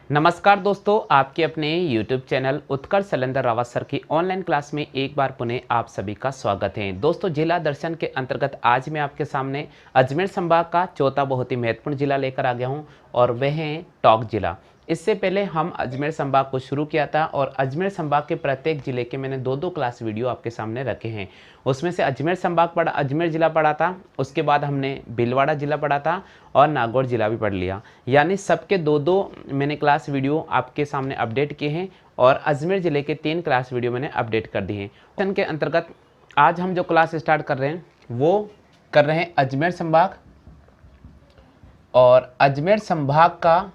नमस्कार दोस्तों, आपके अपने YouTube चैनल उत्कर्ष सैलेंद्र रावत सर की ऑनलाइन क्लास में एक बार पुनः आप सभी का स्वागत है। दोस्तों, जिला दर्शन के अंतर्गत आज मैं आपके सामने अजमेर संभाग का चौथा बहुत ही महत्वपूर्ण जिला लेकर आ गया हूं और वह है टोंक जिला। इससे पहले हम अजमेर संभाग को शुरू किया था और अजमेर संभाग के प्रत्येक जिले के मैंने दो क्लास वीडियो आपके सामने रखे हैं। उसमें से अजमेर संभाग पढ़ा, अजमेर जिला पढ़ा था, उसके बाद हमने भीलवाड़ा जिला पढ़ा था और नागौर जिला भी पढ़ लिया। यानी सबके दो मैंने क्लास वीडियो आपके सामने अपडेट किए हैं और अजमेर जिले के 3 क्लास वीडियो मैंने अपडेट कर दिए हैं। इनके अंतर्गत आज हम जो क्लास स्टार्ट कर रहे हैं वो कर रहे हैं अजमेर संभाग, और अजमेर संभाग का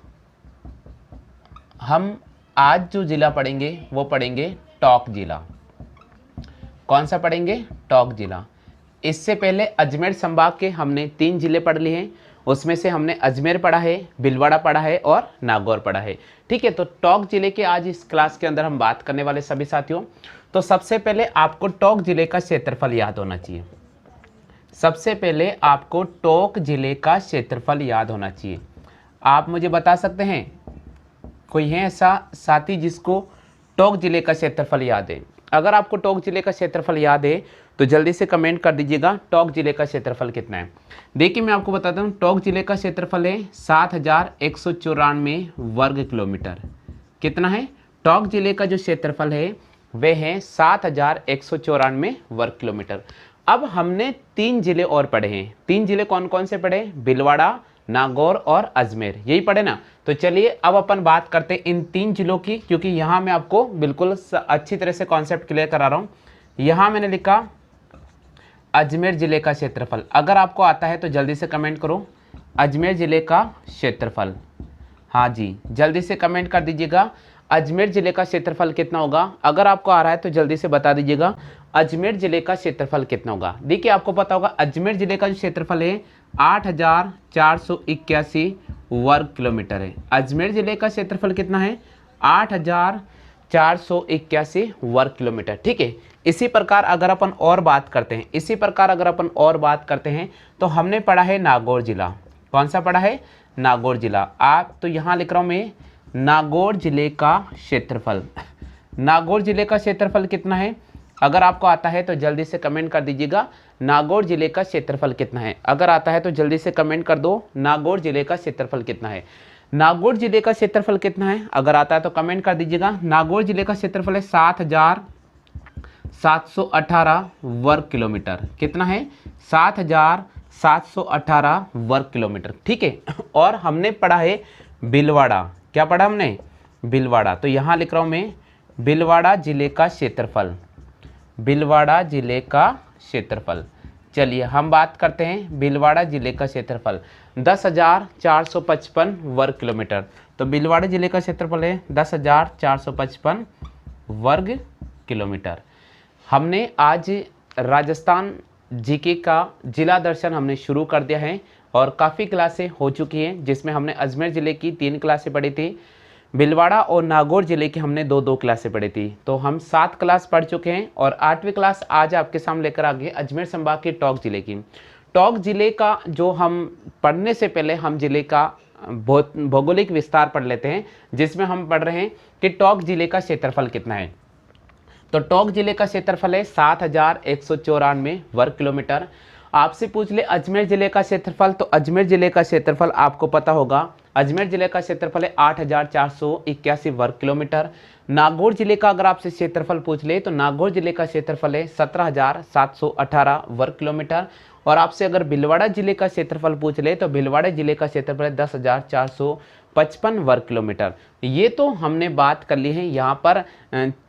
हम आज जो जिला पढ़ेंगे वो पढ़ेंगे टोंक जिला। कौन सा पढ़ेंगे? टोंक जिला। इससे पहले अजमेर संभाग के हमने 3 जिले पढ़ लिए हैं। उसमें से हमने अजमेर पढ़ा है, भीलवाड़ा पढ़ा है और नागौर पढ़ा है। ठीक है, तो टोंक जिले के आज इस क्लास के अंदर हम बात करने वाले सभी साथियों। तो सबसे पहले आपको टोंक जिले का क्षेत्रफल याद होना चाहिए। सबसे पहले आपको टोंक जिले का क्षेत्रफल याद होना चाहिए। आप मुझे बता सकते हैं, कोई है ऐसा साथी जिसको टोंक जिले का क्षेत्रफल याद है? अगर आपको टोंक जिले का क्षेत्रफल याद है तो जल्दी से कमेंट कर दीजिएगा, टोंक जिले का क्षेत्रफल कितना है। देखिए, मैं आपको बताता हूँ, टोंक जिले का क्षेत्रफल है 7194 वर्ग किलोमीटर। कितना है? टोंक जिले का जो क्षेत्रफल है वह है 7194 वर्ग किलोमीटर। अब हमने 3 जिले और पढ़े हैं। 3 जिले कौन कौन से पढ़े? भीलवाड़ा, नागौर और अजमेर, यही पढ़े ना। तो चलिए अब अपन बात करते हैं इन 3 जिलों की, क्योंकि यहाँ मैं आपको बिल्कुल अच्छी तरह से कॉन्सेप्ट क्लियर करा रहा हूँ। यहाँ मैंने लिखा अजमेर जिले का क्षेत्रफल। अगर आपको आता है तो जल्दी से कमेंट करो, अजमेर जिले का क्षेत्रफल। हाँ जी, जल्दी से कमेंट कर दीजिएगा, अजमेर जिले का क्षेत्रफल कितना होगा। अगर आपको आ रहा है तो जल्दी से बता दीजिएगा, अजमेर जिले का क्षेत्रफल कितना होगा। देखिए, आपको पता होगा अजमेर जिले का जो क्षेत्रफल है 8481 वर्ग किलोमीटर है। अजमेर जिले का क्षेत्रफल कितना है? 8481 वर्ग किलोमीटर। ठीक है, इसी प्रकार अगर अपन और बात करते हैं, तो हमने पढ़ा है नागौर जिला। कौन सा पढ़ा है? नागौर जिला। आप तो यहाँ लिख रहा हूँ मैं, नागौर जिले का क्षेत्रफल। नागौर जिले का क्षेत्रफल कितना है? अगर आपको आता है तो जल्दी से कमेंट कर दीजिएगा, नागौर जिले का क्षेत्रफल कितना है। अगर आता है तो जल्दी से कमेंट कर दो, नागौर जिले का क्षेत्रफल कितना है। नागौर जिले का क्षेत्रफल कितना है? अगर आता है तो कमेंट कर दीजिएगा। नागौर जिले का क्षेत्रफल है 7718 वर्ग किलोमीटर। कितना है? 7718 वर्ग किलोमीटर। ठीक है, और हमने पढ़ा है भीलवाड़ा। क्या पढ़ा हमने? भीलवाड़ा। तो यहाँ लिख रहा हूँ मैं, भीलवाड़ा जिले का क्षेत्रफल। भीलवाड़ा जिले का क्षेत्रफल। चलिए हम बात करते हैं भीलवाड़ा जिले का क्षेत्रफल, 10,455 वर्ग किलोमीटर। तो भीलवाड़ा जिले का क्षेत्रफल है 10,455 वर्ग किलोमीटर। हमने आज राजस्थान जीके का जिला दर्शन हमने शुरू कर दिया है और काफ़ी क्लासें हो चुकी हैं, जिसमें हमने अजमेर ज़िले की 3 क्लासें पढ़ी थी, भीलवाड़ा और नागौर जिले की हमने 2 क्लासें पढ़ी थी। तो हम 7 क्लास पढ़ चुके हैं और 8वीं क्लास आज आपके सामने लेकर आ गए अजमेर संभाग के टोंक जिले की। टोंक जिले का जो हम पढ़ने से पहले हम जिले का भौगोलिक विस्तार पढ़ लेते हैं, जिसमें हम पढ़ रहे हैं कि टोंक जिले का क्षेत्रफल कितना है। तो टोंक जिले का क्षेत्रफल है 7194 वर्ग किलोमीटर। आपसे पूछ ले अजमेर जिले का क्षेत्रफल, तो अजमेर जिले का क्षेत्रफल आपको पता होगा, अजमेर जिले का क्षेत्रफल है 8481 वर्ग किलोमीटर। नागौर जिले का अगर आपसे क्षेत्रफल पूछ ले तो नागौर जिले का क्षेत्रफल है 17,718 वर्ग किलोमीटर। और आपसे अगर भीलवाड़ा जिले का क्षेत्रफल पूछ ले तो भीलवाड़ा जिले का क्षेत्रफल है 10,455 वर्ग किलोमीटर। ये तो हमने बात कर ली है। यहाँ पर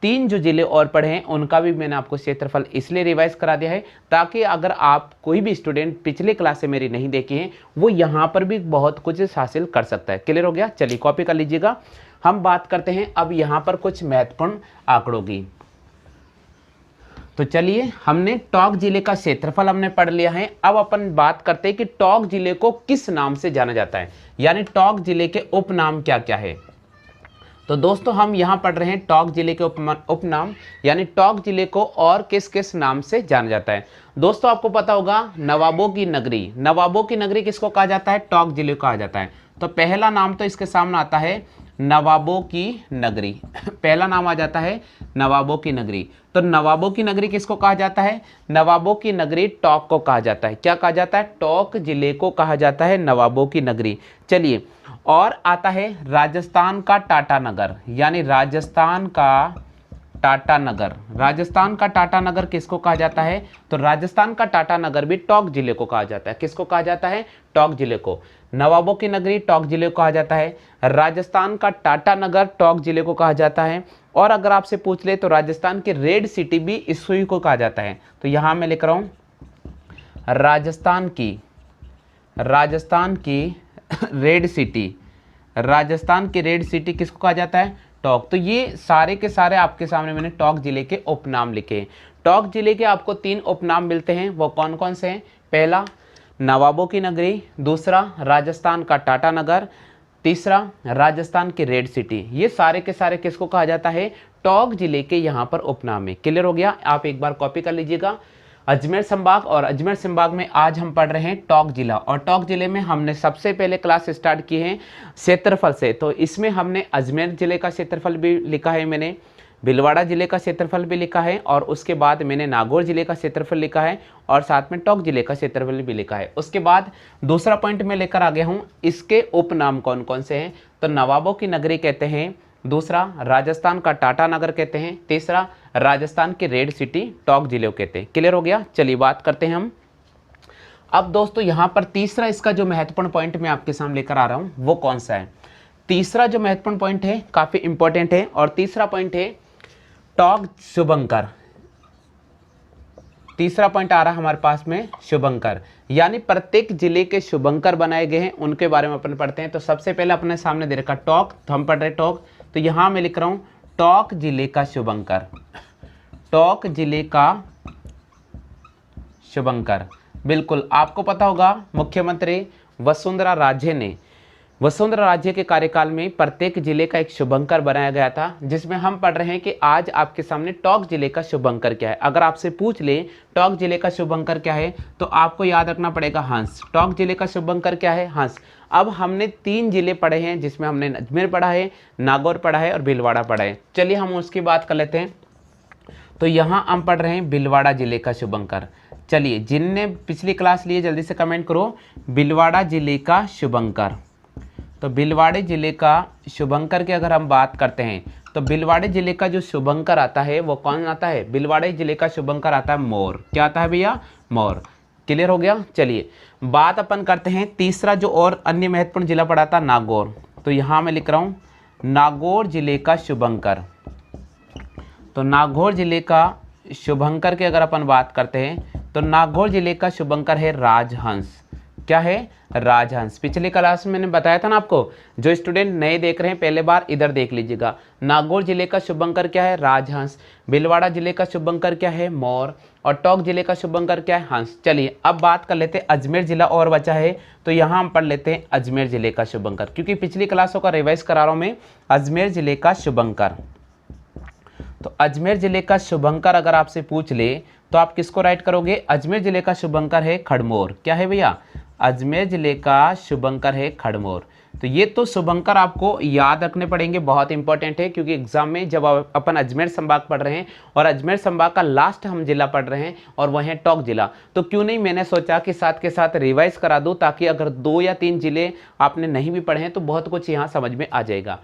3 जो जिले और पढ़े हैं उनका भी मैंने आपको क्षेत्रफल इसलिए रिवाइज करा दिया है ताकि अगर आप कोई भी स्टूडेंट पिछले क्लास से मेरी नहीं देखी है वो यहाँ पर भी बहुत कुछ हासिल कर सकता है। क्लियर हो गया? चलिए कॉपी कर लीजिएगा। हम बात करते हैं अब यहाँ पर कुछ महत्वपूर्ण आंकड़ों की। तो चलिए, हमने टोंक जिले का क्षेत्रफल हमने पढ़ लिया है। अब अपन बात करते हैं कि टोंक जिले को किस नाम से जाना जाता है, यानी टोंक जिले के उपनाम क्या क्या है। तो दोस्तों, हम यहाँ पढ़ रहे हैं टोंक जिले के उपनाम, यानी टोंक जिले को और किस किस नाम से जाना जाता है। दोस्तों, आपको पता होगा नवाबों की नगरी, नवाबों की नगरी किसको कहा जाता है? टोंक जिले को कहा जाता है। तो पहला नाम तो इसके सामने आता है नवाबों की नगरी। पहला नाम आ जाता है नवाबों की नगरी। तो नवाबों की नगरी किसको कहा जाता है? नवाबों की नगरी टोंक को कहा जाता है। क्या कहा जाता है? टोंक जिले को कहा जाता है नवाबों की नगरी। चलिए, और आता है राजस्थान का टाटा नगर, यानी राजस्थान का टाटा नगर। राजस्थान का टाटा नगर किसको कहा जाता है? तो राजस्थान का टाटा नगर भी टोंक जिले को कहा जाता है। किसको कहा जाता है? टोंक जिले को। नवाबों की नगरी टोंक जिले को कहा जाता है। राजस्थान का टाटा नगर टोंक जिले को कहा जाता है। और अगर आपसे पूछ ले तो राजस्थान की रेड सिटी भी इसी को कहा जाता है। तो यहां मैं लिख रहा हूं राजस्थान की रेड सिटी। राजस्थान की रेड सिटी किसको कहा जाता है? टोंक। तो ये सारे के सारे आपके सामने मैंने टोंक जिले के उपनाम लिखे हैं। टोंक जिले के आपको 3 उपनाम मिलते हैं, वो कौन कौन से हैं? पहला नवाबों की नगरी, दूसरा राजस्थान का टाटा नगर, तीसरा राजस्थान की रेड सिटी। ये सारे के सारे किसको कहा जाता है? टोंक जिले के यहाँ पर उपनाम है। क्लियर हो गया? आप एक बार कॉपी कर लीजिएगा। अजमेर संभाग, और अजमेर संभाग में आज हम पढ़ रहे हैं टोंक जिला, और टोंक जिले में हमने सबसे पहले क्लास स्टार्ट की है क्षेत्रफल से। तो इसमें हमने अजमेर जिले का क्षेत्रफल भी लिखा है, मैंने भीलवाड़ा जिले का क्षेत्रफल भी लिखा है, और उसके बाद मैंने नागौर जिले का क्षेत्रफल लिखा है, और साथ में टोंक जिले का क्षेत्रफल भी लिखा है। उसके बाद दूसरा पॉइंट मैं लेकर आ गया हूँ, इसके उपनाम कौन कौन से हैं? तो नवाबों की नगरी कहते हैं, दूसरा राजस्थान का टाटा नगर कहते हैं, तीसरा राजस्थान की रेड सिटी टोंक जिले को कहते हैं। क्लियर हो गया? चलिए बात करते हैं हम। अब दोस्तों यहाँ पर तीसरा इसका जो महत्वपूर्ण पॉइंट मैं आपके सामने लेकर आ रहा हूँ वो कौन सा है? तीसरा जो महत्वपूर्ण पॉइंट है काफी इंपॉर्टेंट है, और तीसरा पॉइंट है टोंक शुभंकर। तीसरा पॉइंट आ रहा है हमारे पास में शुभंकर, यानी प्रत्येक जिले के शुभंकर बनाए गए हैं, उनके बारे में अपन पढ़ते हैं। तो सबसे पहले अपने सामने दे रखा टोंक, तो हम पढ़ रहे टोंक, तो यहां मैं लिख रहा हूं टोंक जिले का शुभंकर। टोंक जिले का शुभंकर, बिल्कुल आपको पता होगा मुख्यमंत्री वसुंधरा राजे के कार्यकाल में प्रत्येक जिले का एक शुभंकर बनाया गया था, जिसमें हम पढ़ रहे हैं कि आज आपके सामने टोंक जिले का शुभंकर क्या है। अगर आपसे पूछ ले टोंक जिले का शुभंकर क्या है, तो आपको याद रखना पड़ेगा हंस। टोंक जिले का शुभंकर क्या है? हंस। अब हमने 3 जिले पढ़े हैं, जिसमें हमने अजमेर पढ़ा है, नागौर पढ़ा है और भीलवाड़ा पढ़ा है। चलिए हम उसकी बात कर लेते हैं। तो यहाँ हम पढ़ रहे हैं भीलवाड़ा जिले का शुभंकर। चलिए, जिनने पिछली क्लास ली है जल्दी से कमेंट करो, भीलवाड़ा जिले का शुभंकर। तो भीलवाड़े जिले का शुभंकर की अगर हम बात करते हैं, तो भीलवाड़े जिले का जो शुभंकर आता है वो कौन आता है? भीलवाड़े जिले का शुभंकर आता है मोर। क्या आता है भैया? मोर। क्लियर हो गया? चलिए बात अपन करते हैं तीसरा जो और अन्य महत्वपूर्ण जिला पड़ा था नागौर। तो यहाँ मैं लिख रहा हूँ नागौर जिले का शुभंकर। तो नागौर जिले का शुभंकर की अगर अपन बात करते हैं, तो नागौर जिले का शुभंकर है राजहंस। क्या है? राजहंस। पिछले क्लास में मैंने बताया था ना आपको, जो स्टूडेंट नए देख रहे हैं पहले बार इधर देख लीजिएगा। नागौर जिले का शुभंकर क्या है? राजहंस। भीलवाड़ा जिले का शुभंकर क्या है? मोर। और टोंक जिले का शुभंकर क्या है? हंस। चलिए अब बात कर लेते हैं अजमेर जिला और बचा है, तो यहाँ हम पढ़ लेते हैं अजमेर जिले का शुभंकर, क्योंकि पिछली क्लासों का रिवाइज करा रहा हूँ मैं। अजमेर जिले का शुभंकर, तो अजमेर जिले का शुभंकर अगर आपसे पूछ ले तो आप किसको राइट करोगे? अजमेर जिले का शुभंकर है खड़मोर। क्या है भैया? अजमेर जिले का शुभंकर है खड़मोर। तो ये तो शुभंकर आपको याद रखने पड़ेंगे, बहुत इंपॉर्टेंट है, क्योंकि एग्जाम में जब अपन अजमेर संभाग पढ़ रहे हैं और अजमेर संभाग का लास्ट हम जिला पढ़ रहे हैं और वह है टोंक जिला, तो क्यों नहीं मैंने सोचा कि साथ के साथ रिवाइज करा दूं, ताकि अगर 2 या 3 जिले आपने नहीं भी पढ़े हैं तो बहुत कुछ यहाँ समझ में आ जाएगा।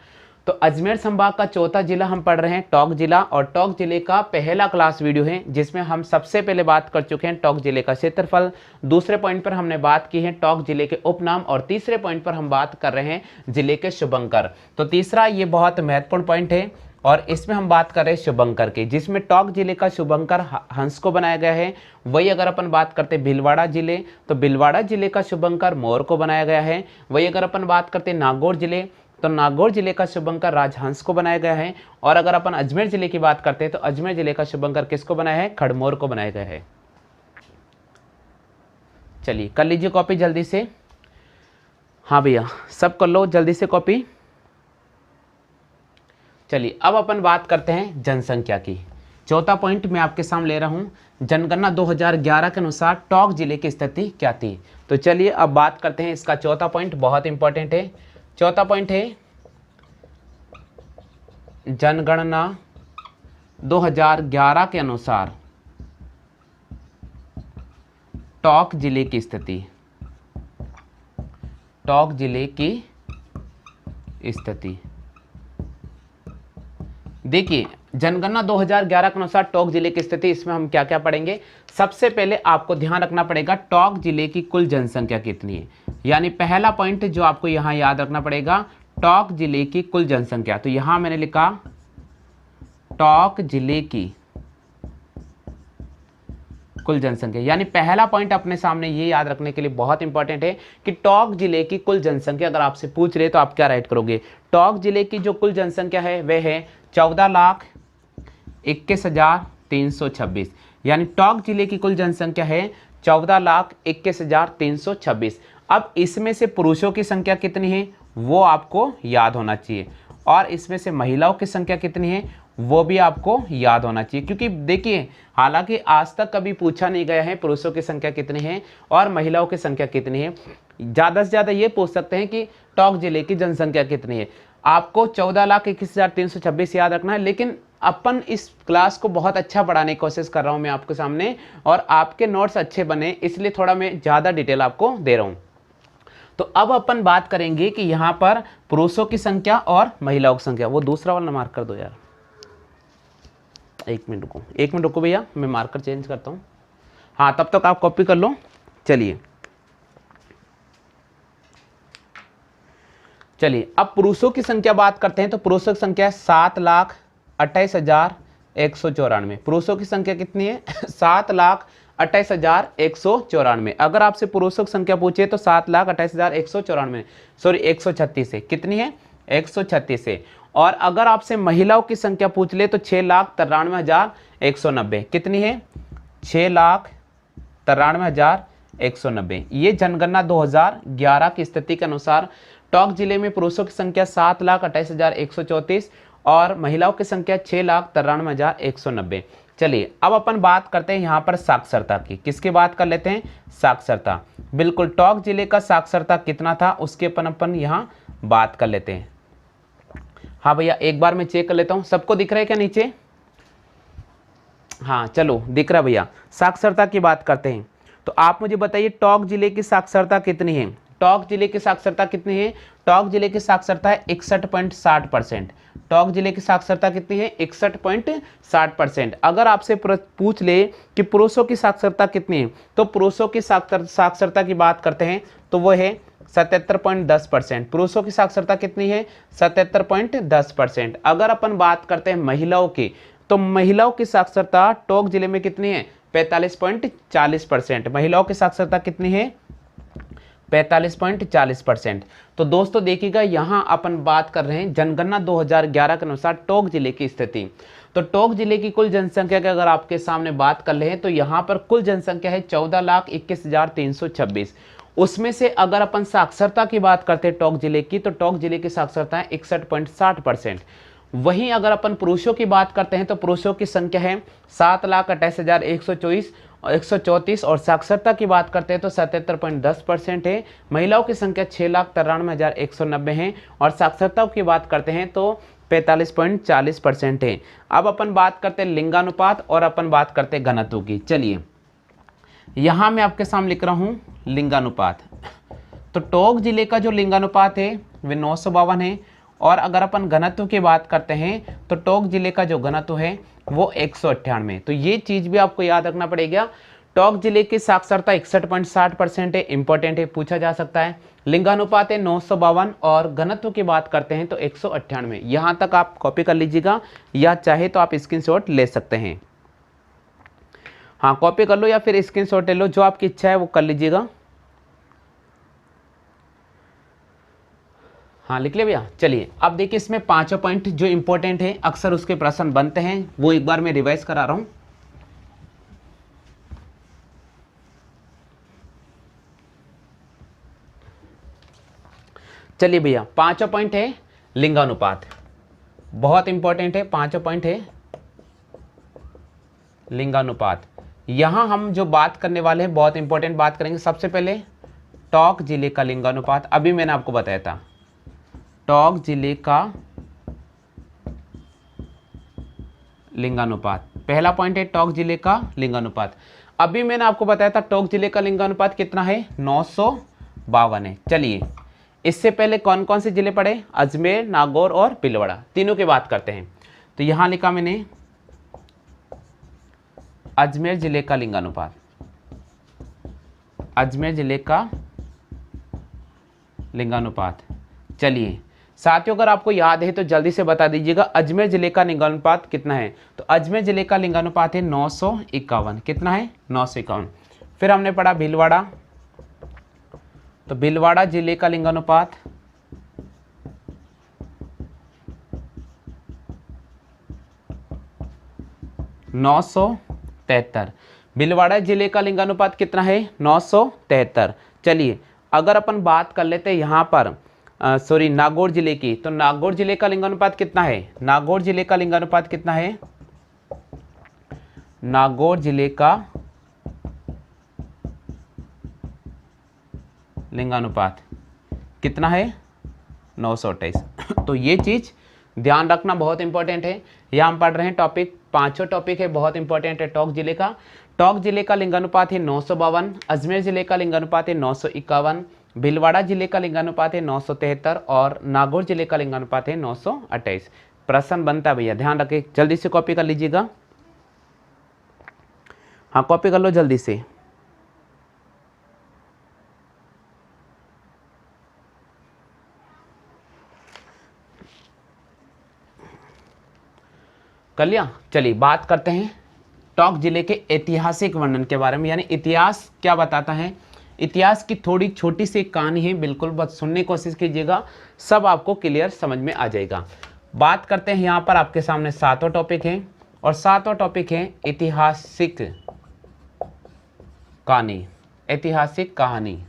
तो अजमेर संभाग का चौथा जिला हम पढ़ रहे हैं टोंक जिला, और टोंक जिले का पहला क्लास वीडियो है जिसमें हम सबसे पहले बात कर चुके हैं टोंक जिले का क्षेत्रफल। दूसरे पॉइंट पर हमने बात की है टोंक जिले के उपनाम, और तीसरे पॉइंट पर हम बात कर रहे हैं जिले के शुभंकर। तो तीसरा ये बहुत महत्वपूर्ण पॉइंट है, और इसमें हम बात कर रहे हैं शुभंकर की, जिसमें टोंक जिले का शुभंकर हंस को बनाया गया है। वही अगर अपन बात करते हैं भीलवाड़ा जिले, तो भीलवाड़ा जिले का शुभंकर मोर को बनाया गया है। वही अगर अपन बात करते हैं नागौर जिले, तो नागौर जिले का शुभंकर राजहंस को बनाया गया है। और अगर अपन अजमेर जिले की बात करते हैं तो अजमेर जिले का शुभंकर किसको बनाया है? खड़मोर को बनाया गया है। चलिए कर लीजिए कॉपी जल्दी से। हाँ भैया सब कर लो जल्दी से कॉपी। चलिए अब अपन बात करते हैं जनसंख्या की। चौथा पॉइंट मैं आपके सामने ले रहा हूं, जनगणना 2011 के अनुसार टोंक जिले की स्थिति क्या थी। तो चलिए अब बात करते हैं इसका चौथा पॉइंट, बहुत इंपॉर्टेंट है। चौथा पॉइंट है जनगणना 2011 के अनुसार टोंक जिले की स्थिति, टोंक जिले की स्थिति। देखिए जनगणना 2011 के अनुसार टोंक जिले की स्थिति, इसमें हम क्या क्या पढ़ेंगे। सबसे पहले आपको ध्यान रखना पड़ेगा टोंक जिले की कुल जनसंख्या कितनी है, यानी पहला पॉइंट जो आपको यहां याद रखना पड़ेगा, टोंक जिले की कुल जनसंख्या। तो यहां मैंने लिखा टोंक जिले की कुल जनसंख्या, यानी पहला पॉइंट अपने सामने ये याद रखने के लिए बहुत इंपॉर्टेंट है कि टोंक जिले की कुल जनसंख्या अगर आपसे पूछ रहे तो आप क्या राइट करोगे। टोंक जिले की जो कुल जनसंख्या है वह है 14,21,326, यानी टोंक जिले की कुल जनसंख्या है 14,21,326। अब इसमें से पुरुषों की संख्या कितनी है वो आपको याद होना चाहिए, और इसमें से महिलाओं की संख्या कितनी है वो भी आपको याद होना चाहिए। क्योंकि देखिए हालांकि आज तक कभी पूछा नहीं गया है पुरुषों की संख्या कितनी है और महिलाओं की संख्या कितनी है। ज़्यादा से ज़्यादा ये पूछ सकते हैं कि टोंक जिले की जनसंख्या कितनी है। आपको 14,21,326 याद रखना है, लेकिन अपन इस क्लास को बहुत अच्छा पढ़ाने की कोशिश कर रहा हूँ मैं आपके सामने, और आपके नोट्स अच्छे बने इसलिए थोड़ा मैं ज़्यादा डिटेल आपको दे रहा हूँ। तो अब अपन बात करेंगे कि यहाँ पर पुरुषों की संख्या और महिलाओं की संख्या। वो दूसरा वाला मार्क कर दो यार, एक मिनट रुको भैया, मैं मार्कर चेंज करता हूँ। हाँ तब तक आप कॉपी कर लो। चलिए अब पुरुषों की संख्या बात करते हैं। तो पुरुषों की संख्या है 7,28,194। पुरुषों की संख्या कितनी है 7,28,194। अगर आपसे पुरुषों की संख्या पूछे तो 7,28,194 सॉरी 136 है। कितनी है 136 है। और अगर आपसे महिलाओं की संख्या पूछ ले तो 6,93,190। कितनी है 6,93,190। ये जनगणना 2011 की स्थिति के अनुसार टोंक जिले में पुरुषों की संख्या 7,28,134 और महिलाओं की संख्या 6,93,190। चलिए अब अपन बात करते हैं यहाँ पर साक्षरता की। किसकी बात कर लेते हैं, साक्षरता। बिल्कुल टोंक जिले का साक्षरता कितना था उसके अपन यहाँ बात कर लेते हैं। हाँ भैया एक बार मैं चेक कर लेता हूँ, सबको दिख रहा है क्या नीचे। हाँ चलो दिख रहा भैया। साक्षरता की बात करते हैं तो आप मुझे बताइए टोंक जिले की साक्षरता कितनी है। टोंक जिले की साक्षरता कितनी है, टोंक जिले की साक्षरता है 61.60%। टोंक जिले की साक्षरता कितनी है 61.60%। अगर आपसे पूछ ले कि पुरुषों की साक्षरता कितनी है तो पुरुषों की साक्षरता की बात करते हैं तो वो है 77.10%। पुरुषों की साक्षरता कितनी है 77.10%। अगर अपन बात करते हैं महिलाओं की तो महिलाओं की साक्षरता टोंक जिले में कितनी है 45.40%। महिलाओं की साक्षरता कितनी है 45.40%। तो दोस्तों देखिएगा यहाँ अपन बात कर रहे हैं जनगणना 2011 के अनुसार टोंक जिले की स्थिति। तो टोंक जिले की कुल जनसंख्या की अगर आपके सामने बात कर ले हैं तो यहाँ पर कुल जनसंख्या है 14,21,326। उसमें से अगर अपन साक्षरता की बात करते हैं टोंक जिले की तो टोंक जिले की साक्षरता है 61.60%। वहीं अगर अपन पुरुषों की बात करते हैं तो पुरुषों की संख्या है 7,28,134 और साक्षरता की बात करते हैं तो 77.10% है। महिलाओं की संख्या 6,93,190 है और साक्षरता की बात करते हैं तो 45.40% है। अब अपन बात करते हैं लिंगानुपात और अपन बात करते हैं घनत्व की। चलिए यहाँ मैं आपके सामने लिख रहा हूँ लिंगानुपात। तो टोंक जिले का जो लिंगानुपात है वह 952 है और अगर अपन घनत्व की बात करते हैं तो टोंक जिले का जो घनत्व है वो 198। तो ये चीज़ भी आपको याद रखना पड़ेगा। टोंक जिले की साक्षरता 61.60% है, इंपॉर्टेंट है, पूछा जा सकता है। लिंगानुपात है 952 और घनत्व की बात करते हैं तो 198। यहाँ तक आप कॉपी कर लीजिएगा या चाहे तो आप स्क्रीनशॉट ले सकते हैं। हाँ कॉपी कर लो या फिर स्क्रीनशॉट ले लो, जो आपकी इच्छा है वो कर लीजिएगा। हाँ लिख ले भैया। चलिए अब देखिए इसमें 5 पॉइंट जो इंपॉर्टेंट है अक्सर उसके प्रश्न बनते हैं वो एक बार मैं रिवाइज करा रहा हूँ। चलिए भैया 5 पॉइंट है लिंगानुपात, बहुत इंपॉर्टेंट है। 5 पॉइंट है लिंगानुपात। यहां हम जो बात करने वाले हैं बहुत इंपॉर्टेंट बात करेंगे। सबसे पहले टोंक जिले का लिंगानुपात, अभी मैंने आपको बताया था टोंक जिले का लिंगानुपात। पहला पॉइंट है टोंक जिले का लिंगानुपात। अभी मैंने आपको बताया था टोंक जिले का लिंगानुपात कितना है, 952 है। चलिए इससे पहले कौन कौन से जिले पड़े, अजमेर, नागौर और भीलवाड़ा, तीनों की बात करते हैं। तो यहां लिखा मैंने अजमेर जिले का लिंगानुपात, अजमेर जिले का लिंगानुपात। चलिए साथियों अगर आपको याद है तो जल्दी से बता दीजिएगा अजमेर जिले का लिंगानुपात कितना है। तो अजमेर जिले का लिंगानुपात है 951। कितना है, 951। फिर हमने पढ़ा भीलवाड़ा, तो भीलवाड़ा जिले का लिंगानुपात 973। भीलवाड़ा जिले का लिंगानुपात कितना है, 973। चलिए अगर अपन बात कर लेते हैं यहाँ पर नागौर जिले की, तो नागौर जिले का लिंगानुपात कितना है, नागौर जिले का लिंगानुपात कितना है, नागौर जिले का लिंगानुपात कितना है, 928। तो ये चीज ध्यान रखना बहुत इंपॉर्टेंट है। यहाँ हम पढ़ रहे हैं टॉपिक, पांचों टॉपिक है, बहुत इंपॉर्टेंट है टोंक जिले का। टोंक जिले का लिंगानुपात है 952, अजमेर जिले का लिंगानुपात है 951, भीलवाड़ा जिले का लिंगानुपात है 973 और नागौर जिले का लिंगानुपात है 928। प्रश्न बनता है भैया, ध्यान रखें, जल्दी से कॉपी कर लीजिएगा। हाँ कॉपी कर लो जल्दी से। कर लिया। चलिए बात करते हैं टोंक जिले के ऐतिहासिक वर्णन के बारे में, यानी इतिहास क्या बताता है। इतिहास की थोड़ी छोटी सी कहानी है, बिल्कुल बस सुनने की कोशिश कीजिएगा, सब आपको क्लियर समझ में आ जाएगा। बात करते हैं, यहाँ पर आपके सामने 7वां टॉपिक है और 7वां टॉपिक है ऐतिहासिक कहानी। ऐतिहासिक कहानी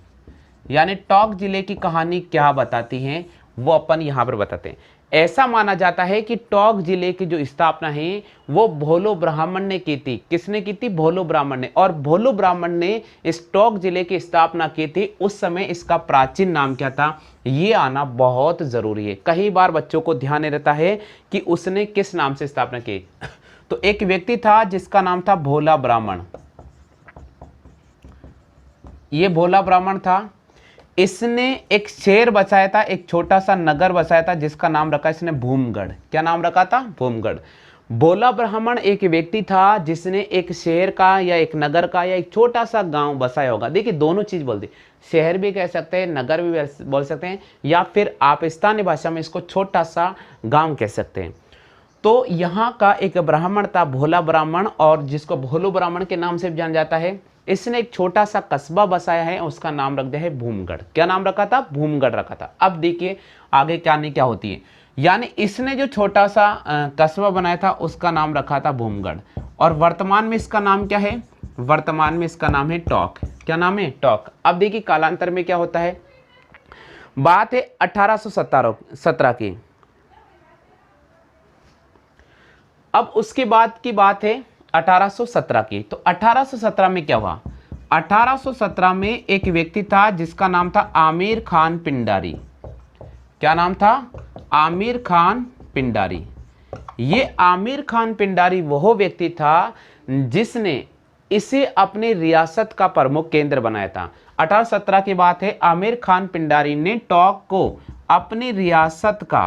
यानी टोंक जिले की कहानी क्या बताती है वो अपन यहाँ पर बताते हैं। ऐसा माना जाता है कि टोंक जिले की जो स्थापना है वो भोलो ब्राह्मण ने की थी। किसने की थी, भोलो ब्राह्मण ने। और भोलो ब्राह्मण ने इस टोंक जिले की स्थापना की थी। उस समय इसका प्राचीन नाम क्या था, ये आना बहुत जरूरी है। कई बार बच्चों को ध्यान रहता है कि उसने किस नाम से स्थापना की। तो एक व्यक्ति था जिसका नाम था भोला ब्राह्मण। ये भोला ब्राह्मण था, इसने एक शहर बसाया था, एक छोटा सा नगर बसाया था जिसका नाम रखा इसने भूमगढ़। क्या नाम रखा था, भूमगढ़। भोला ब्राह्मण एक व्यक्ति था जिसने एक शहर का या एक नगर का या एक छोटा सा गांव बसाया होगा। देखिए दोनों चीज बोलते, शहर भी कह सकते हैं, नगर भी बोल सकते हैं, या फिर आप स्थानीय भाषा में इसको छोटा सा गांव कह सकते हैं। तो यहाँ का एक ब्राह्मण था भोला ब्राह्मण, और जिसको भोलो ब्राह्मण के नाम से भी जाना जाता है। इसने एक छोटा सा कस्बा बसाया है, उसका नाम रख दिया है भूमगढ़। क्या नाम रखा था, भूमगढ़ रखा था। अब देखिए आगे क्या होती है, यानी इसने जो छोटा सा कस्बा बनाया था उसका नाम रखा था भूमगढ़, और वर्तमान में इसका नाम क्या है, वर्तमान में इसका नाम है टोंक। क्या नाम है, टोंक। अब देखिए कालांतर में क्या होता है, बात है 1817 की। अब उसके बाद की बात है 1817 की। तो 1817 में क्या हुआ, 1817 में एक व्यक्ति था जिसका नाम था आमिर खान पिंडारी। क्या नाम था, आमिर खान पिंडारी। ये आमिर खान पिंडारी वह व्यक्ति था जिसने इसे अपनी रियासत का प्रमुख केंद्र बनाया था। 1817 की बात है, आमिर खान पिंडारी ने टोंक को अपनी रियासत का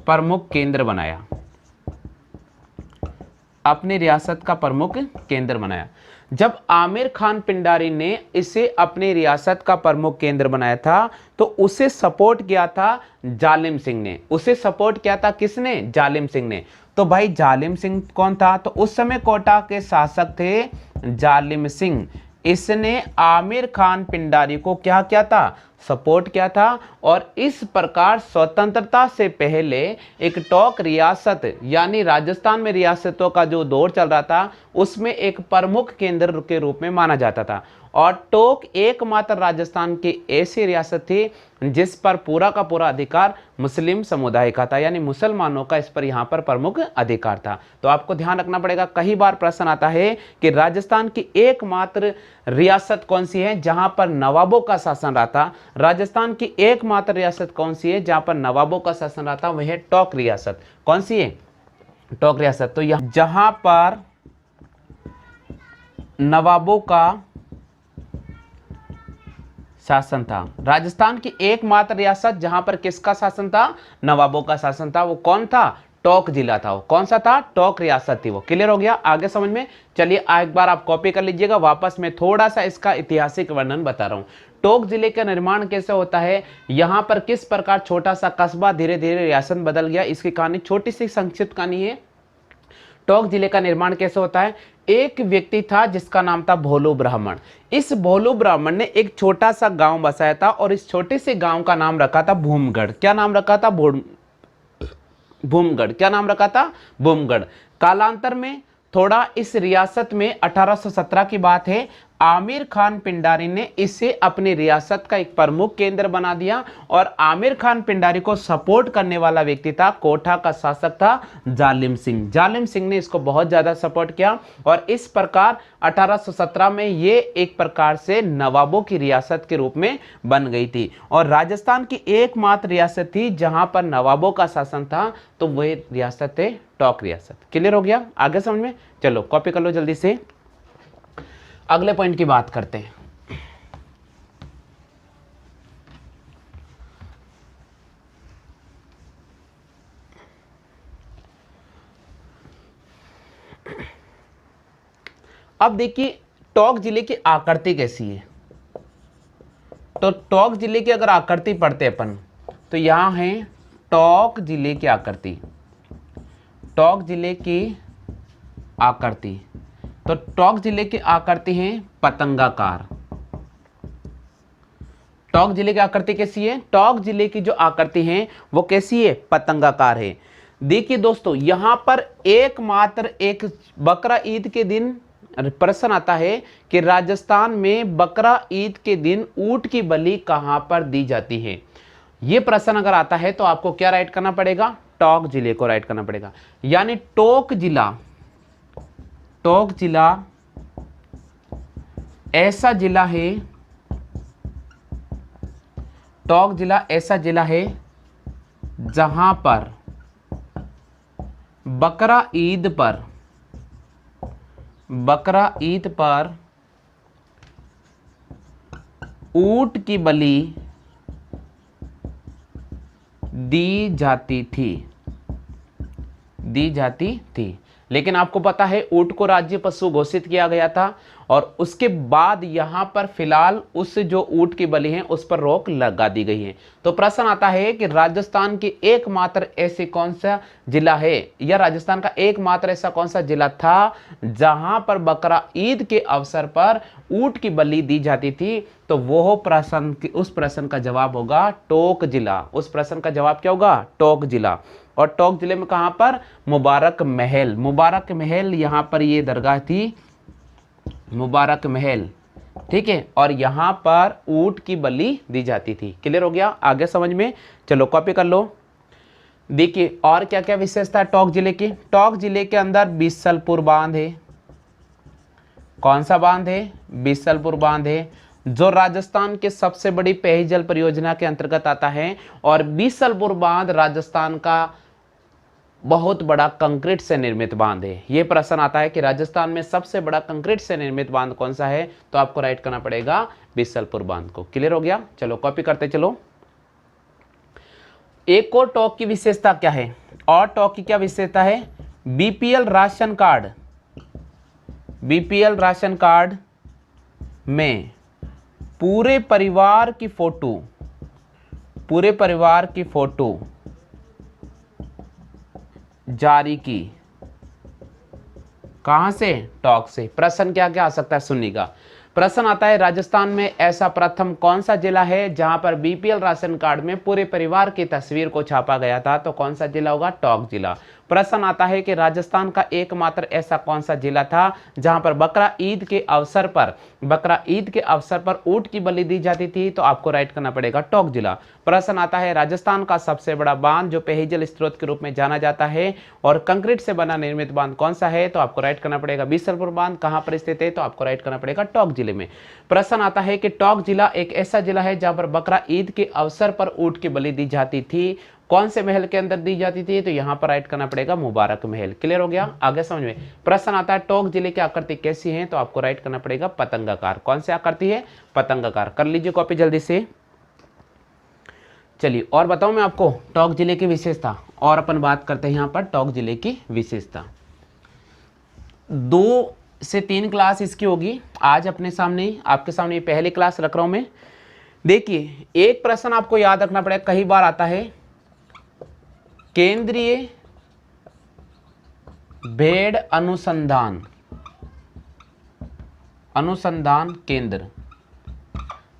प्रमुख केंद्र बनाया, अपनी रियासत का प्रमुख केंद्र बनाया। जब आमिर खान पिंडारी ने इसे अपनी रियासत का प्रमुख केंद्र बनाया था तो उसे सपोर्ट किया था जालिम सिंह ने। उसे सपोर्ट किया था किसने, जालिम सिंह ने। तो भाई जालिम सिंह कौन था, तो उस समय कोटा के शासक थे जालिम सिंह। इसने आमिर खान पिंडारी को क्या किया था, सपोर्ट किया था। और इस प्रकार स्वतंत्रता से पहले एक टोंक रियासत यानी राजस्थान में रियासतों का जो दौर चल रहा था उसमें एक प्रमुख केंद्र के रूप में माना जाता था। और टोक एकमात्र राजस्थान की ऐसी रियासत थी जिस पर पूरा का पूरा अधिकार मुस्लिम समुदाय का था, यानी मुसलमानों का इस पर यहाँ पर प्रमुख अधिकार था। तो आपको ध्यान रखना पड़ेगा, कई बार प्रश्न आता है कि राजस्थान की एकमात्र रियासत कौन सी है जहां पर नवाबों का शासन रहा था। राजस्थान की एकमात्र रियासत कौन सी है जहां पर नवाबों का शासन रहा था, वह है टोक रियासत। कौन सी है? टोक रियासत। तो यह जहां पर नवाबों का शासन था, राजस्थान की एकमात्र रियासत जहां पर किसका शासन था? नवाबों का शासन था। वो कौन था? टोक जिला था। वो कौन सा था? टोक रियासत थी वो। क्लियर हो गया? आगे समझ में? चलिए एक बार आप कॉपी कर लीजिएगा, वापस मैं थोड़ा सा इसका ऐतिहासिक वर्णन बता रहा हूं। टोक जिले का निर्माण कैसे होता है, यहां पर किस प्रकार छोटा सा कस्बा धीरे धीरे रियासत बदल गया, इसकी कहानी छोटी सी संक्षिप्त कहानी है। टोक जिले का निर्माण कैसे होता है? एक व्यक्ति था जिसका नाम था भोलू ब्राह्मण। इस भोलू ब्राह्मण ने एक छोटा सा गांव बसाया था और इस छोटे से गांव का नाम रखा था भूमगढ़। क्या नाम रखा था? भूमगढ़। क्या नाम रखा था? भूमगढ़। कालांतर में थोड़ा इस रियासत में 1817 की बात है, आमिर खान पिंडारी ने इसे अपनी रियासत का एक प्रमुख केंद्र बना दिया और आमिर खान पिंडारी को सपोर्ट करने वाला व्यक्ति था, कोठा का शासक था जालिम सिंह। जालिम सिंह ने इसको बहुत ज्यादा सपोर्ट किया और इस प्रकार 1817 में ये एक प्रकार से नवाबों की रियासत के रूप में बन गई थी और राजस्थान की एकमात्र रियासत थी जहां पर नवाबों का शासन था। तो वह रियासत है टोक रियासत। क्लियर हो गया? आगे समझ में? चलो कॉपी कर लो जल्दी से, अगले पॉइंट की बात करते हैं। अब देखिए टोक जिले की आकृति कैसी है। तो टोक जिले की अगर आकृति पढ़ते अपन तो यहां है टोक जिले की आकृति। टोक जिले की आकृति, तो टोक जिले की आकृति है पतंगाकार। टोक जिले की आकृति कैसी है? टोक जिले की जो आकृति है वो कैसी है? पतंगाकार है। देखिए दोस्तों, यहां पर एकमात्र एक बकरा ईद के दिन प्रश्न आता है कि राजस्थान में बकरा ईद के दिन ऊंट की बलि कहां पर दी जाती है। यह प्रश्न अगर आता है तो आपको क्या राइट करना पड़ेगा? टोक जिले को राइट करना पड़ेगा। यानी टोक जिला ऐसा जिला है, टोक जिला ऐसा जिला है जहां पर बकरा ईद पर ऊंट की बलि दी जाती थी। लेकिन आपको पता है ऊंट को राज्य पशु घोषित किया गया था और उसके बाद यहां पर फिलहाल उस जो ऊंट की बलि है उस पर रोक लगा दी गई है। तो प्रश्न आता है कि राजस्थान की एकमात्र ऐसे कौन सा जिला है, या राजस्थान का एकमात्र ऐसा कौन सा जिला था जहां पर बकरा ईद के अवसर पर ऊंट की बलि दी जाती थी? तो वो प्रश्न, उस प्रश्न का जवाब होगा टोक जिला। उस प्रश्न का जवाब क्या होगा? टोक जिला। और टोक जिले में कहां पर? मुबारक महल यहां पर ये दरगाह थी, मुबारक महल, ठीक है। और यहां पर ऊंट की बलि दी जाती थी। क्लियर हो गया? आगे समझ में? चलो कॉपी कर लो। देखिए और क्या क्या विशेषता है टोक जिले की। टोक जिले के अंदर बीसलपुर बांध है। कौन सा बांध है? बीसलपुर बांध है, जो राजस्थान के सबसे बड़ी पेयजल परियोजना के अंतर्गत आता है। और बीसलपुर बांध राजस्थान का बहुत बड़ा कंक्रीट से निर्मित बांध है। यह प्रश्न आता है कि राजस्थान में सबसे बड़ा कंक्रीट से निर्मित बांध कौन सा है, तो आपको राइट करना पड़ेगा बीसलपुर बांध को। क्लियर हो गया? चलो कॉपी करते चलो। एक और टोक की विशेषता क्या है? और टोक की क्या विशेषता है? बीपीएल राशन कार्ड में पूरे परिवार की फोटो जारी की। कहां से? टोक से। प्रश्न क्या क्या आ सकता है सुनिएगा। प्रश्न आता है राजस्थान में ऐसा प्रथम कौन सा जिला है जहां पर बीपीएल राशन कार्ड में पूरे परिवार की तस्वीर को छापा गया था? तो कौन सा जिला होगा? टोक जिला। प्रश्न आता है कि राजस्थान का एकमात्र ऐसा कौन सा जिला था जहां पर बकरा ईद के अवसर पर ऊंट की बलि दी जाती थी, तो आपको राइट करना पड़ेगा टोंक जिला। प्रश्न आता है राजस्थान का सबसे बड़ा बांध जो पेयजल स्रोत के रूप में जाना जाता है और कंक्रीट से बना निर्मित बांध कौन सा है, तो आपको राइट करना पड़ेगा बीसलपुर बांध। कहां पर स्थित है, तो आपको राइट करना पड़ेगा टोंक जिले में। प्रश्न आता है कि टोंक जिला एक ऐसा जिला है जहां पर बकरा ईद के अवसर पर ऊंट की बलि दी जाती थी, कौन से महल के अंदर दी जाती थी, तो यहां पर राइट करना पड़ेगा मुबारक महल। क्लियर हो गया, आगे समझ में। प्रश्न आता है टोंक जिले की आकृति कैसी है, तो आपको राइट करना पड़ेगा पतंगाकार। कौन सी आकृति है, पतंगाकार। कर लीजिए कॉपी जल्दी से। चलिए और बताऊं मैं आपको टोंक जिले की विशेषता, और अपन बात करते हैं यहां पर टोंक जिले की विशेषता। 2 से 3 क्लास इसकी होगी आज अपने सामने, आपके सामने पहली क्लास रख रहा हूं मैं। देखिए एक प्रश्न आपको याद रखना पड़ेगा, कई बार आता है, केंद्रीय भेड़ अनुसंधान केंद्र।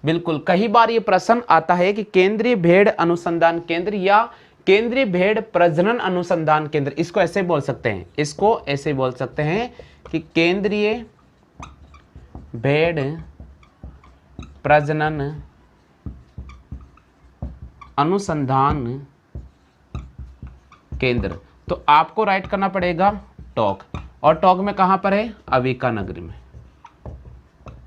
बिल्कुल, कई बार ये प्रश्न आता है कि केंद्रीय भेड़ अनुसंधान केंद्र या केंद्रीय भेड़ प्रजनन अनुसंधान केंद्र, इसको ऐसे बोल सकते हैं, इसको ऐसे बोल सकते हैं कि केंद्रीय भेड़ प्रजनन अनुसंधान केंद्र। तो आपको राइट करना पड़ेगा टोंक, और टोंक में कहां पर है, अविका नगर में।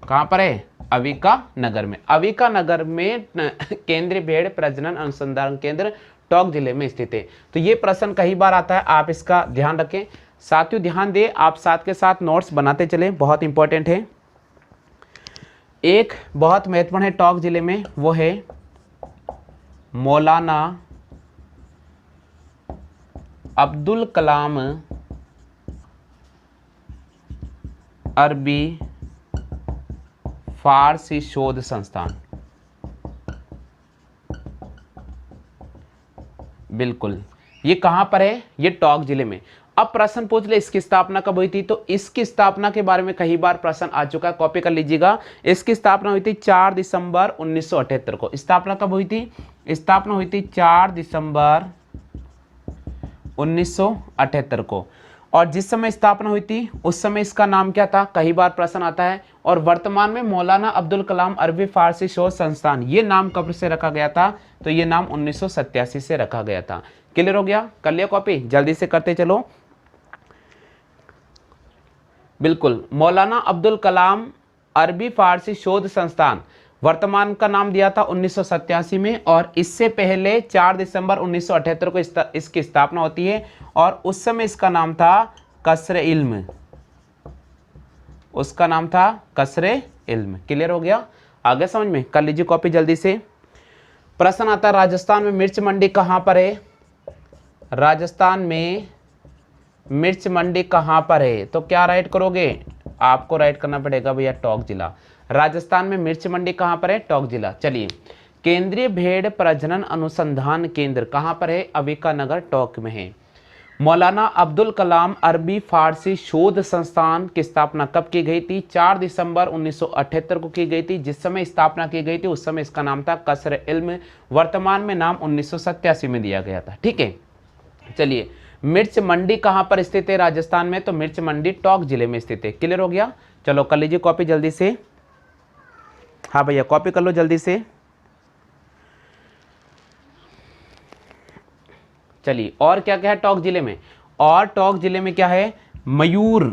कहां पर है, अविका नगर में। अविका नगर में केंद्रीय भेड़ प्रजनन अनुसंधान केंद्र टोंक जिले में स्थित है। तो ये प्रश्न कई बार आता है, आप इसका ध्यान रखें। साथियों ध्यान दें, आप साथ के साथ नोट्स बनाते चलें, बहुत इंपॉर्टेंट है। एक बहुत महत्वपूर्ण है टोंक जिले में, वो है मौलाना अब्दुल कलाम अरबी फारसी शोध संस्थान। बिल्कुल, ये कहां पर है, ये टोंक जिले में। अब प्रश्न पूछ ले इसकी स्थापना कब हुई थी, तो इसकी स्थापना के बारे में कई बार प्रश्न आ चुका है, कॉपी कर लीजिएगा। इसकी स्थापना हुई थी 4 दिसंबर 1978 को। स्थापना कब हुई थी, स्थापना हुई थी 4 दिसंबर 1978 को। और जिस समय स्थापना हुई थी उस समय इसका नाम क्या था, कई बार प्रश्न आता है। और वर्तमान में मौलाना अब्दुल कलाम अरबी फारसी शोध संस्थान, ये नाम कब से रखा गया था, तो ये नाम 1987 से रखा गया था। क्लियर हो गया, कर लिया कॉपी, जल्दी से करते चलो। बिल्कुल, मौलाना अब्दुल कलाम अरबी फारसी शोध संस्थान, वर्तमान का नाम दिया था 1987 में, और इससे पहले 4 दिसंबर 1978 को इसकी स्थापना होती है, और उस समय इसका नाम था कसरे इल्म, उसका नाम था कसरे इल्म। क्लियर हो गया, आगे समझ में। कर लीजिए कॉपी जल्दी से। प्रश्न आता है राजस्थान में मिर्च मंडी कहां पर है, राजस्थान में मिर्च मंडी कहां पर है, तो क्या राइट करोगे, आपको राइट करना पड़ेगा भैया टोंक जिला। राजस्थान में मिर्च मंडी कहां पर है, टोंक जिला। चलिए, केंद्रीय भेड़ प्रजनन अनुसंधान केंद्र कहां पर है, अविका नगर टोंक में है। मौलाना अब्दुल कलाम अरबी फारसी शोध संस्थान की स्थापना कब की गई थी, 4 दिसंबर 1978 को की गई थी। जिस समय स्थापना की गई थी उस समय इसका नाम था कसर इल्म, वर्तमान में नाम 1987 में दिया गया था। ठीक है, चलिए, मिर्च मंडी कहां पर स्थित है राजस्थान में, तो मिर्च मंडी टोंक जिले में स्थित है। क्लियर हो गया, चलो कर लीजिए कॉपी जल्दी से। हाँ भैया कॉपी कर लो जल्दी से। चलिए, और क्या क्या है टोंक जिले में, और टोंक जिले में क्या है, मयूर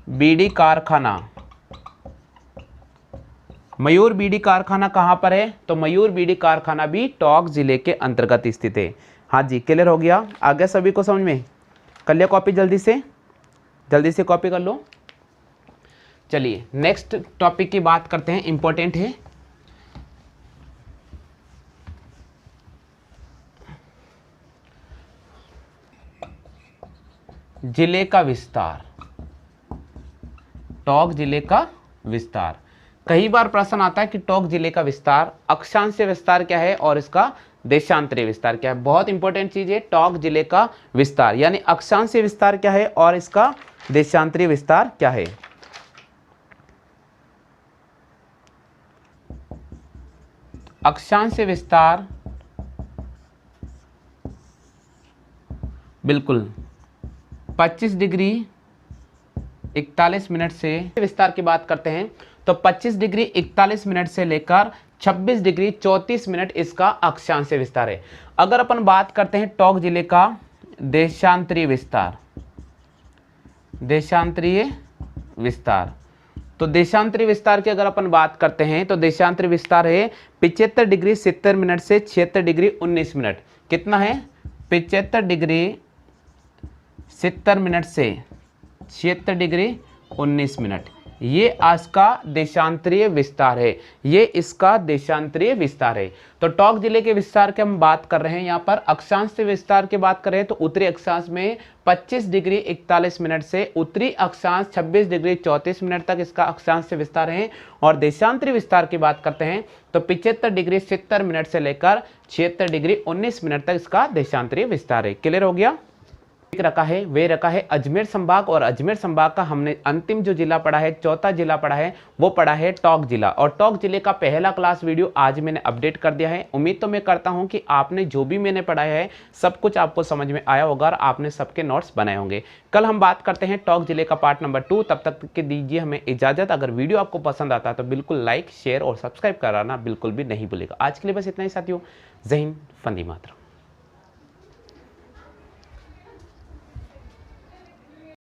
बीड़ी कारखाना। मयूर बीड़ी कारखाना कहां पर है, तो मयूर बीड़ी कारखाना भी टोंक जिले के अंतर्गत स्थित है। हाँ जी, क्लियर हो गया, आगे सभी को समझ में। कर लिया कॉपी जल्दी से, जल्दी से कॉपी कर लो। चलिए नेक्स्ट टॉपिक की बात करते हैं, इंपॉर्टेंट है। जिले का विस्तार, टोंक जिले का विस्तार। कई बार प्रश्न आता है कि टोंक जिले का विस्तार, अक्षांशीय विस्तार क्या है और इसका देशांतरीय विस्तार क्या है। बहुत इंपॉर्टेंट चीज है, टोंक जिले का विस्तार यानी अक्षांशीय विस्तार क्या है और इसका देशांतरीय विस्तार क्या है। अक्षांशीय विस्तार बिल्कुल 25 डिग्री 41 मिनट से विस्तार की बात करते हैं तो 25 डिग्री 41 मिनट से लेकर 26 डिग्री 34 मिनट इसका अक्षांश विस्तार है। अगर अपन बात करते हैं टोंक जिले का देशांतरीय विस्तार, देशांतरीय विस्तार, तो देशांतरीय विस्तार की अगर अपन बात करते हैं तो देशांतरीय विस्तार है 75 डिग्री 70 मिनट से 76 डिग्री 19 मिनट। कितना है? 75 डिग्री 70 मिनट से 76 डिग्री 19 मिनट। ये आज का देशांतरीय विस्तार है, ये इसका देशांतरीय विस्तार है। तो टोंक जिले के विस्तार की हम बात कर रहे हैं। यहाँ पर अक्षांश से विस्तार की बात करें तो उत्तरी अक्षांश में 25 डिग्री 41 मिनट से उत्तरी अक्षांश 26 डिग्री 34 मिनट तक इसका अक्षांश से विस्तार है। और देशांतरीय विस्तार की बात करते हैं तो 75 डिग्री 70 मिनट से लेकर 76 डिग्री 19 मिनट तक इसका देशांतरीय विस्तार है। क्लियर हो गया? रखा है वे रखा है अजमेर संभाग, और अजमेर संभाग का हमने अंतिम जो जिला पढ़ा है, चौथा जिला पढ़ा है, वो पढ़ा है टोंक जिला। और टोंक जिले का पहला क्लास वीडियो आज मैंने अपडेट कर दिया है। उम्मीद तो मैं करता हूं कि आपने जो भी मैंने पढ़ाया है सब कुछ आपको समझ में आया होगा और आपने सबके नोट्स बनाए होंगे। कल हम बात करते हैं टोंक जिले का पार्ट नंबर 2। तब तक के दीजिए हमें इजाजत। अगर वीडियो आपको पसंद आता है तो बिल्कुल लाइक शेयर और सब्सक्राइब कराना बिल्कुल भी नहीं भूलेगा। आज के लिए बस इतना ही साथियों। जय हिंद, वंदे मातरम।